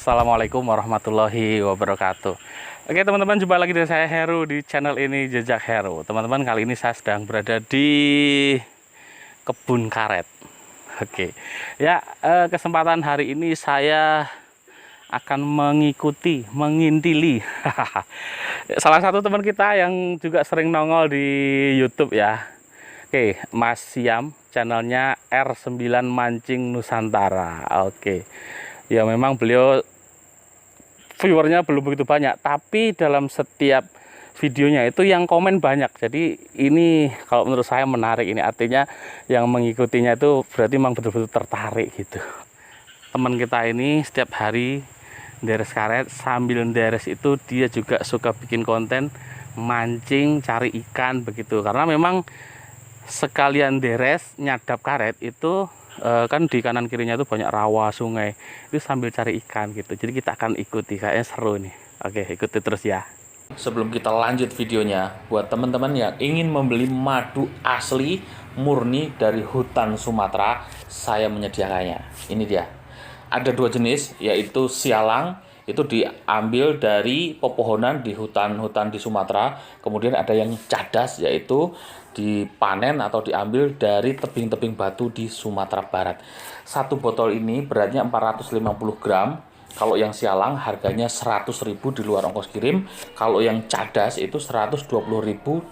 Assalamualaikum warahmatullahi wabarakatuh. Oke teman-teman, jumpa lagi dengan saya Heru di channel ini Jejak Heru. Teman-teman, kali ini saya sedang berada di kebun karet. Oke ya, kesempatan hari ini saya akan mengintili salah satu teman kita yang juga sering nongol di YouTube ya. Oke, Mas Siam, channelnya R9 Mancing Nusantara. Oke ya, memang beliau viewernya belum begitu banyak, tapi dalam setiap videonya itu yang komen banyak. Jadi ini kalau menurut saya menarik, ini artinya yang mengikutinya itu berarti memang betul-betul tertarik gitu. Teman kita ini setiap hari deres karet, sambil deres itu dia juga suka bikin konten mancing cari ikan begitu, karena memang sekalian deres nyadap karet itu kan di kanan kirinya itu banyak rawa, sungai, itu sambil cari ikan gitu. Jadi kita akan ikuti, kayaknya seru nih. Oke, ikuti terus ya. Sebelum kita lanjut videonya, buat teman-teman yang ingin membeli madu asli murni dari hutan Sumatera, saya menyediakannya. Ini dia. Ada dua jenis, yaitu sialang, itu diambil dari pepohonan di hutan-hutan di Sumatera. Kemudian ada yang cadas, yaitu dipanen atau diambil dari tebing-tebing batu di Sumatera Barat. Satu botol ini beratnya 450 gram. Kalau yang sialang harganya 100.000 di luar ongkos kirim. Kalau yang cadas itu 120.000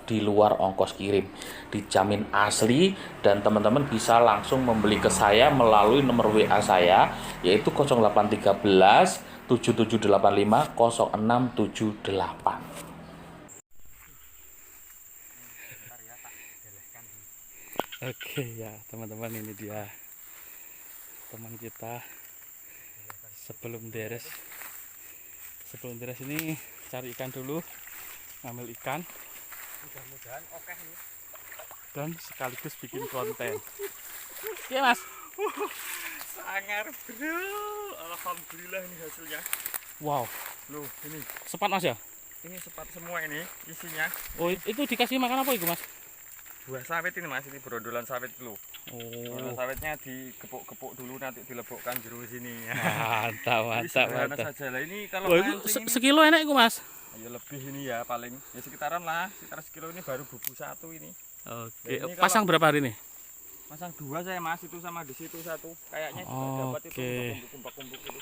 di luar ongkos kirim. Dijamin asli, dan teman-teman bisa langsung membeli ke saya melalui nomor WA saya, yaitu 0813 7785 0678. Oke ya teman-teman, ini dia teman kita sebelum deres ini cari ikan dulu, ngambil ikan, mudah-mudahan oke nih, dan sekaligus bikin konten. Iya mas, sangar bro, alhamdulillah ini hasilnya. Wow, loh ini sepat mas ya, ini sepat semua ini isinya. Oh itu dikasih makan apa itu mas? Buah sawit ini mas, ini berondolan sawit dulu. Oh, sawitnya digepuk-gepuk dulu, nanti dilebokkan jeruk sini. Mantap. Saja lah ini. Kalau itu sekilo enak itu mas? Ya lebih ini ya, paling ya sekitaran lah, sekitar sekilo ini baru bubu satu ini. Oke, ini pasang berapa hari ini? Pasang dua saya mas, itu sama di situ satu. Kayaknya juga dapat itu kumpuk-kumpuk itu.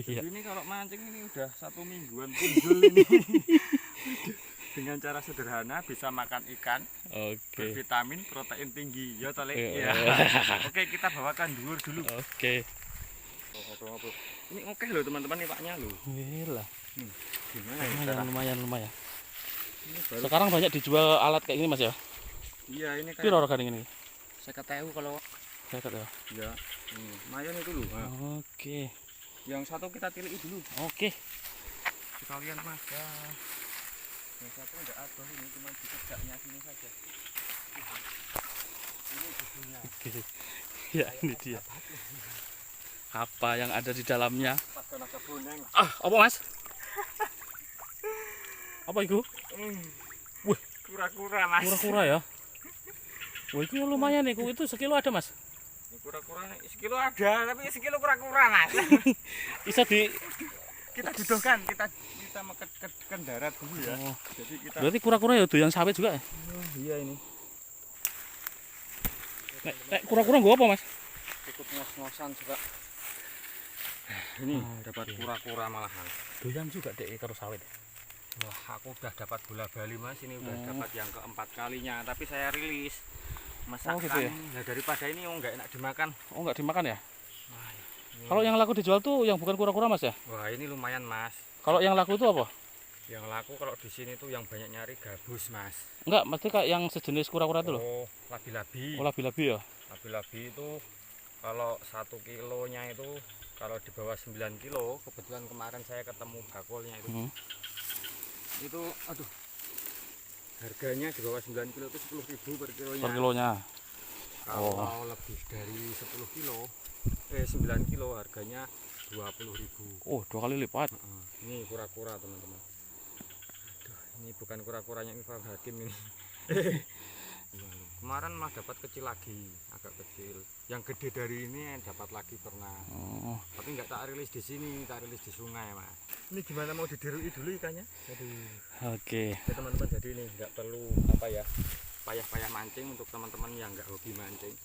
Jadi ini kalau mancing ini udah 1 mingguan punjul ini. Dengan cara sederhana bisa makan ikan, bervitamin, protein tinggi, ya tole. Ya. Oke, kita bawakan dulu. Oke. Ini oke loh teman-teman, nih paknya loh. Gila. Lumayan. Sekarang banyak dijual alat kayak gini mas ya? Iya, ini kayak. Piro harganya ini? 50.000 kalau. 50 ya? Iya. Lumayan itu loh. Oke. Yang satu kita tilik dulu. Oke. Sekalian mas ya. Yang satu enggak ada, ini cuma ditegaknya sini saja. Ini bubunya. Oke. Ya ini dia. Apa yang ada di dalamnya? Apa mas? Apa itu? Wih, kura-kura mas. Kura-kura ya? Wah itu lumayan nih, itu sekilo ada mas? Kura-kura sekilo ada, tapi sekilo kura-kura mas. Bisa kita duduhkan, kita mau ke darat dulu ya. Jadi kita. Berarti kura-kura ya doyan sawit juga ya? Iya ini. Nek kura-kura gua apa mas? Ikut ngos-ngosan juga. Ini dapat kura-kura malahan. Doyan juga deh karo sawit. Wah, aku udah dapat bola Bali mas, ini udah dapat yang keempat kalinya, tapi saya rilis. Masakan, gitu ya? Nah daripada ini enggak enak dimakan. Oh enggak dimakan ya? Wah, kalau yang laku dijual tuh yang bukan kura-kura mas ya? Wah ini lumayan mas. Kalau yang laku itu apa? Yang laku kalau di sini tuh yang banyak nyari gabus mas. Enggak, mesti kayak yang sejenis kura-kura itu loh. Oh labi-labi. Oh labi-labi ya? Labi-labi itu kalau 1 kilonya itu kalau di bawah 9 kilo, kebetulan kemarin saya ketemu bakulnya itu. Itu aduh. Harganya di bawah 9 kilo itu 10.000 per kilonya. Per kilonya. Kalau lebih dari 10 kilo, 9 kilo harganya 20.000. Oh, 2 kali lipat. Ini kura-kura teman-teman. Aduh, ini bukan kura-kuranya Irfan Hakim ini. Kemarin mah dapat kecil lagi, agak kecil. Yang gede dari ini dapat lagi pernah. Tapi nggak tak rilis di sini, tak rilis di sungai mas. Ini gimana mau didirui dulu ikannya? Oke. Ya teman-teman, jadi ini nggak perlu apa ya, payah-payah mancing. Untuk teman-teman yang nggak hobi mancing,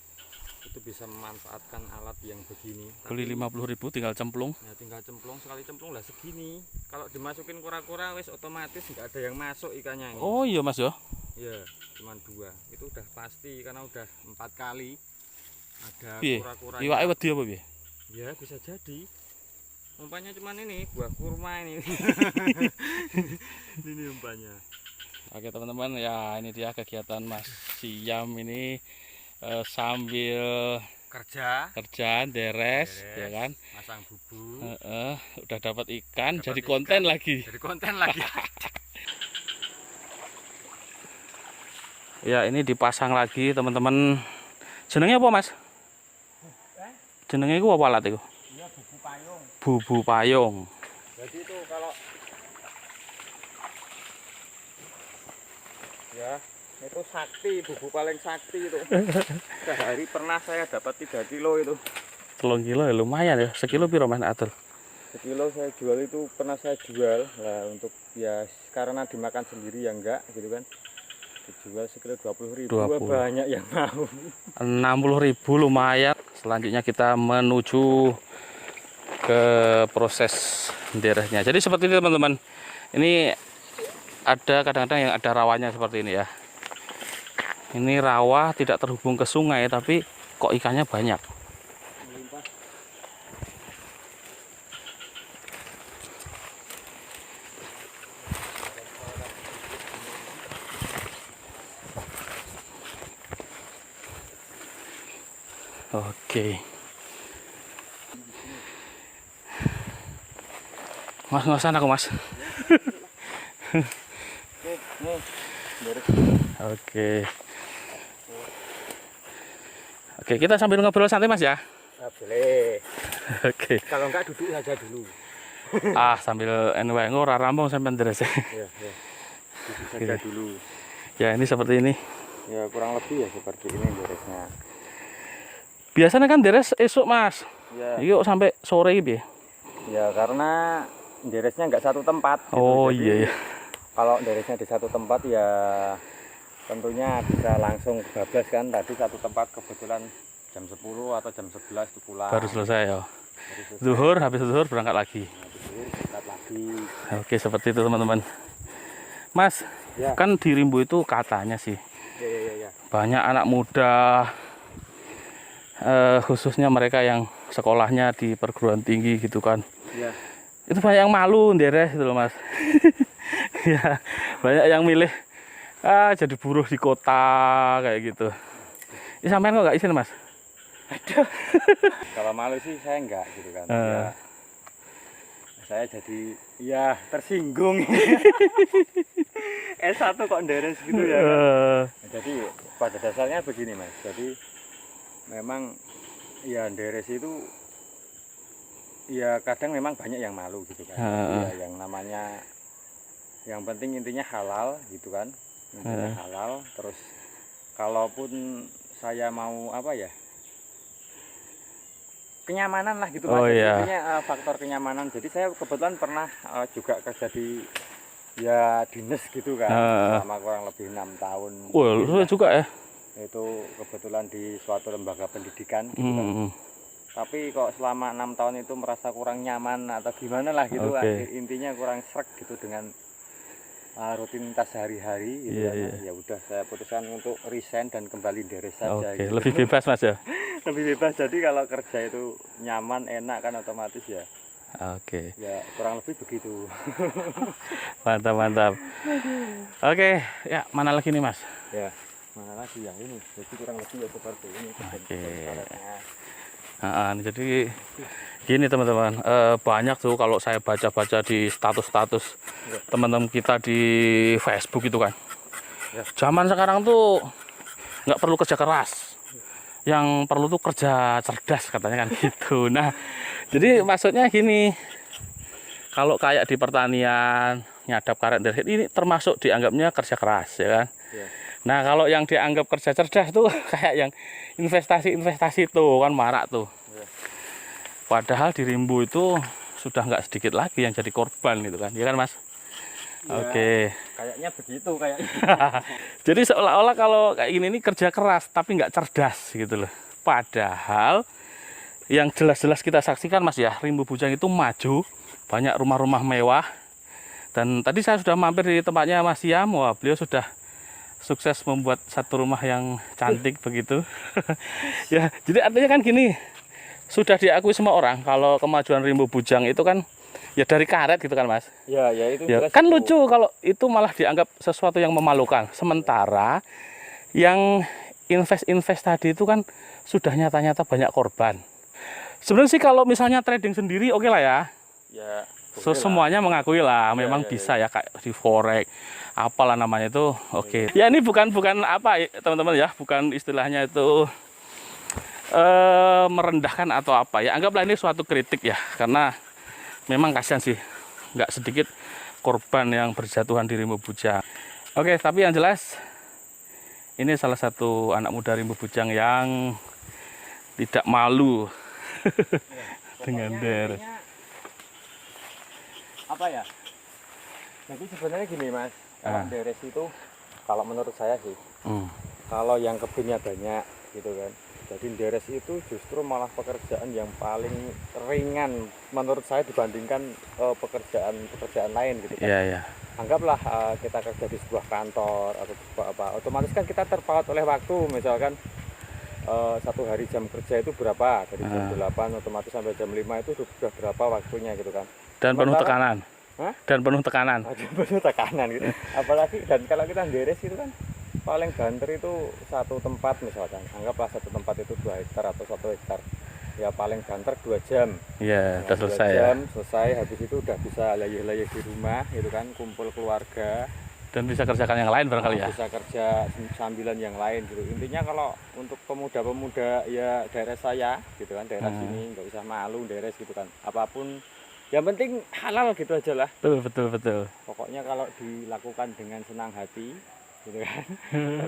itu bisa memanfaatkan alat yang begini. Beli 50.000 tinggal cemplung. Ya tinggal cemplung, sekali cemplung lah segini. Kalau dimasukin kura-kura wis otomatis nggak ada yang masuk ikannya ini. Oh iya mas ya. Ya cuman 2 itu udah pasti, karena udah 4 kali ada Piye? kura-kura. Iwake wedi apa piye? Ya bisa jadi. Umpannya cuman ini buah kurma ini. Ini umpannya. Oke teman-teman, ya ini dia kegiatan Mas Siam ini sambil kerjaan deres, ya kan, Masang bubu. udah dapat ikan, Dapat jadi ikan. konten lagi. Jadi konten lagi. Ya ini dipasang lagi teman-teman. Jenengnya apa mas? Jenengnya itu apa alat itu? Iya, bubu payung. Bubu payung. Jadi itu kalau ya itu sakti, bubu paling sakti itu. Sehari pernah saya dapat 3 kilo itu. 3 kilo ya lumayan ya. Sekilo piro mas atur? Sekilo saya jual itu, pernah saya jual lah, untuk ya karena dimakan sendiri ya enggak gitu kan. Dijual sekilo 20.000. 20. Banyak yang mau. 60.000 lumayan. Selanjutnya kita menuju ke proses deresnya. Jadi seperti ini teman-teman. Ini ada kadang-kadang yang ada rawanya seperti ini ya. Ini rawa tidak terhubung ke sungai tapi kok ikannya banyak. Oke. Mas ngosan aku mas. Oke. Oke, kita sambil ngobrol santai mas ya. Boleh. Oke. Kalau enggak duduk saja dulu. Sambil anyway ora rampung sampean deres. Ya, ya. Duduk saja dulu. Ya ini seperti ini. Ya kurang lebih ya seperti ini beresnya. Biasanya kan deres esok mas. Ya. Yuk sampai sore gitu ya. Ya karena deresnya nggak satu tempat. Gitu. Oh Jadi, iya ya. kalau deresnya di satu tempat ya tentunya bisa langsung bablas kan. Tadi satu tempat kebetulan jam 10 atau jam 11 itu pulang. Baru selesai ya. Baru selesai. Zuhur, habis zuhur berangkat lagi. Nah, zuhur berangkat lagi. Oke seperti itu teman-teman. Mas, Ya. kan di Rimbo itu katanya sih Ya. banyak anak muda, khususnya mereka yang sekolahnya di perguruan tinggi gitu kan. Ya. Itu banyak yang malu deres gitu loh mas. Ya, banyak yang milih jadi buruh di kota kayak gitu. Ini sampean kok nggak izin mas? Kalau malu sih saya enggak gitu kan. Ya, saya jadi ya tersinggung. S1 kok deres gitu ya kan? Nah, jadi pada dasarnya begini mas. Jadi memang ya deres itu ya kadang memang banyak yang malu gitu kan. Ya, yang namanya yang penting intinya halal gitu kan. Intinya halal. Terus kalaupun saya mau apa ya, kenyamanan lah gitu mas. Intinya faktor kenyamanan. Jadi saya kebetulan pernah juga kerja di ya dinas gitu kan, selama kurang lebih 6 tahun. Wah, lu juga ya? Itu kebetulan di suatu lembaga pendidikan gitu kan. Tapi kok selama 6 tahun itu merasa kurang nyaman atau gimana lah gitu. Intinya kurang sreg gitu dengan rutinitas sehari-hari gitu. Ya udah saya putuskan untuk resign dan kembali deres saja. Gitu. Lebih bebas mas ya? Lebih bebas, jadi kalau kerja itu nyaman, enak kan otomatis ya. Ya kurang lebih begitu. Mantap. Oke, ya mana lagi nih mas? Ya mana lagi ya ini. Jadi kurang lebih ya seperti ini. Jadi gini teman-teman, banyak tuh kalau saya baca-baca di status-status teman-teman kita di Facebook itu kan. Zaman sekarang tuh nggak perlu kerja keras, yang perlu tuh kerja cerdas katanya kan gitu. Nah, jadi maksudnya gini, kalau kayak di pertanian nyadap karet dari ini termasuk dianggapnya kerja keras ya kan. Nah, kalau yang dianggap kerja cerdas tuh kayak yang investasi tuh kan marak tuh. Ya. Padahal di Rimbo itu sudah nggak sedikit lagi yang jadi korban gitu kan, ya kan Mas? Ya, Oke. kayaknya begitu kayaknya. Jadi seolah-olah kalau kayak gini ini kerja keras tapi nggak cerdas gitu loh. Padahal yang jelas-jelas kita saksikan Mas ya, Rimbo Bujang itu maju, banyak rumah-rumah mewah. Dan tadi saya sudah mampir di tempatnya Mas Siam, wah beliau sudah sukses membuat satu rumah yang cantik begitu. Ya, jadi artinya kan gini, sudah diakui semua orang kalau kemajuan Rimbo Bujang itu kan ya dari karet gitu kan Mas. Ya, ya itu Ya, jelas kan itu. lucu kalau itu malah dianggap sesuatu yang memalukan. Sementara yang invest tadi itu kan sudah nyata-nyata banyak korban. Sebenarnya sih kalau misalnya trading sendiri oke lah ya. Ya, So, boleh lah. semuanya mengakui lah, Ya, memang ya, bisa ya kayak di forex, apalah namanya itu, oke. Ya ini bukan apa teman-teman ya, bukan istilahnya itu merendahkan atau apa ya. Anggaplah ini suatu kritik ya, karena memang kasihan sih, nggak sedikit korban yang berjatuhan di Rimbo Bujang. Oke, tapi yang jelas ini salah satu anak muda Rimbo Bujang yang tidak malu dengan deres. Intinya, apa ya? Jadi sebenarnya gini Mas, kalau deres itu kalau menurut saya sih, kalau yang kebunnya banyak gitu kan. Jadi deres itu justru malah pekerjaan yang paling ringan menurut saya dibandingkan pekerjaan lain gitu kan. Iya, iya. Anggaplah kita kerja di sebuah kantor atau sebuah apa, otomatis kan kita terpaut oleh waktu, misalkan satu hari jam kerja itu berapa, dari jam 8 otomatis sampai jam 5 itu sudah berapa waktunya gitu kan. Dan penuh Sementara- tekanan. Hah? Dan penuh tekanan. Ada penuh tekanan gitu. Apalagi dan kalau kita deres itu kan paling banter itu satu tempat misalkan, anggaplah satu tempat itu 2 hektar atau 1 hektar, ya paling banter 2 jam. Iya, udah 2 selesai ya. jam selesai, habis itu udah bisa layih-layih di rumah gitu kan, kumpul keluarga. Dan bisa kerjakan yang lain barangkali ya. Bisa kerja sambilan yang lain gitu. Intinya kalau untuk pemuda-pemuda ya daerah saya gitu kan, daerah sini nggak usah malu deres gitu kan, apapun yang penting halal gitu aja lah. Betul. Pokoknya kalau dilakukan dengan senang hati gitu kan,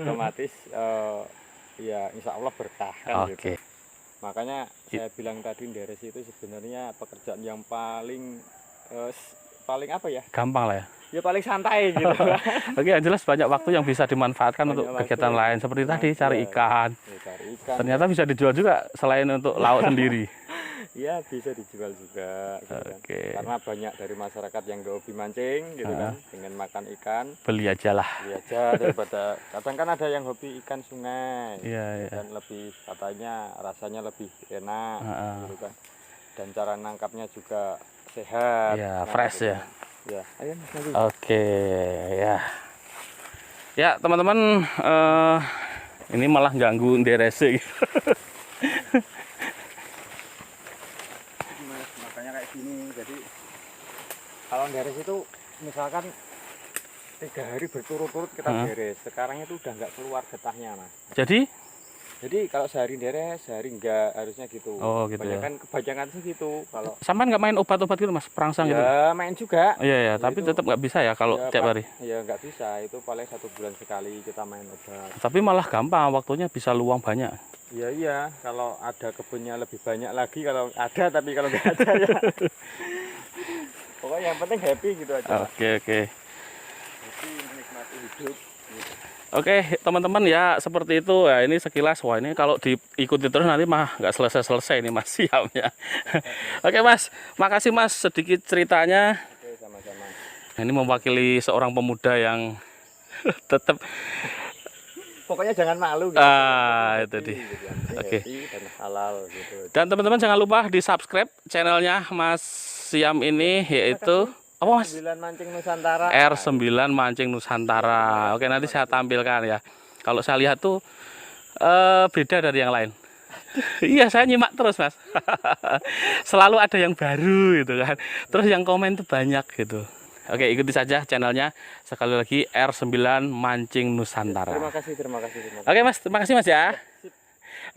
otomatis ya insya Allah berkah kan Oke. gitu. Makanya saya bilang tadi deres itu sebenarnya pekerjaan yang paling apa ya? Gampang lah ya. Ya paling santai gitu. Oke, yang jelas banyak waktu yang bisa dimanfaatkan Banyak untuk waktu. kegiatan lain seperti tadi cari ikan. Ya, cari ikan. Ternyata bisa dijual juga selain untuk lauk sendiri. Iya bisa dijual juga gitu kan. Oke. Karena banyak dari masyarakat yang gak hobi mancing gitu kan, dengan makan ikan. Beli aja lah. Beli aja daripada kadang kan ada yang hobi ikan sungai. Iya. Dan lebih katanya rasanya lebih enak gitu kan. Dan cara nangkapnya juga sehat. Iya, Nah, fresh gitu ya. kan. Ya, ayo Mas Nabi. Oke, ya. Ya, teman-teman, ini malah ganggu nderese. Mas, makanya kayak gini. Jadi kalau deres itu misalkan 3 hari berturut-turut kita beres. Sekarang itu udah nggak keluar getahnya Mas. Jadi kalau sehari deres, sehari enggak, harusnya gitu. Oh, gitu ya. Kebanyakan sih gitu. Kalau Sampean nggak main obat-obat gitu Mas, perangsang gitu? ya main juga. Iya, tapi itu- tetap nggak bisa ya kalau Ya, tiap hari. Ya nggak bisa. Itu paling 1 bulan sekali kita main obat. Tapi malah gampang, waktunya bisa luang banyak. Iya. Kalau ada kebunnya lebih banyak lagi kalau ada, tapi kalau nggak ada ya. Pokoknya yang penting happy gitu aja. Oke. Happy menikmati hidup. Gitu. Oke, teman-teman ya seperti itu ya. Ini sekilas, wah ini kalau diikuti terus nanti mah nggak selesai ini Mas Siam ya. Oke Mas, makasih Mas sedikit ceritanya. Oke, sama-sama. Ini mewakili seorang pemuda yang tetap Pokoknya jangan malu gitu. itu dia. Gitu, yang penting Oke. happy dan halal gitu. Dan teman-teman jangan lupa di subscribe channelnya Mas Siam ini, yaitu apa Mas? 9 Mancing Nusantara. R9 Mancing Nusantara. Oke, nanti saya tampilkan ya. Kalau saya lihat tuh beda dari yang lain. Iya, saya nyimak terus Mas. Selalu ada yang baru gitu kan. Terus yang komen tuh banyak gitu. Oke, ikuti saja channelnya. Sekali lagi R9 Mancing Nusantara. Terima kasih. Oke Mas, terima kasih Mas ya.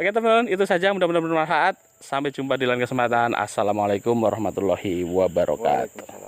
Oke teman-teman, itu saja, mudah-mudahan bermanfaat. Sampai jumpa di lain kesempatan. Assalamualaikum warahmatullahi wabarakatuh. Waalaikumsalam.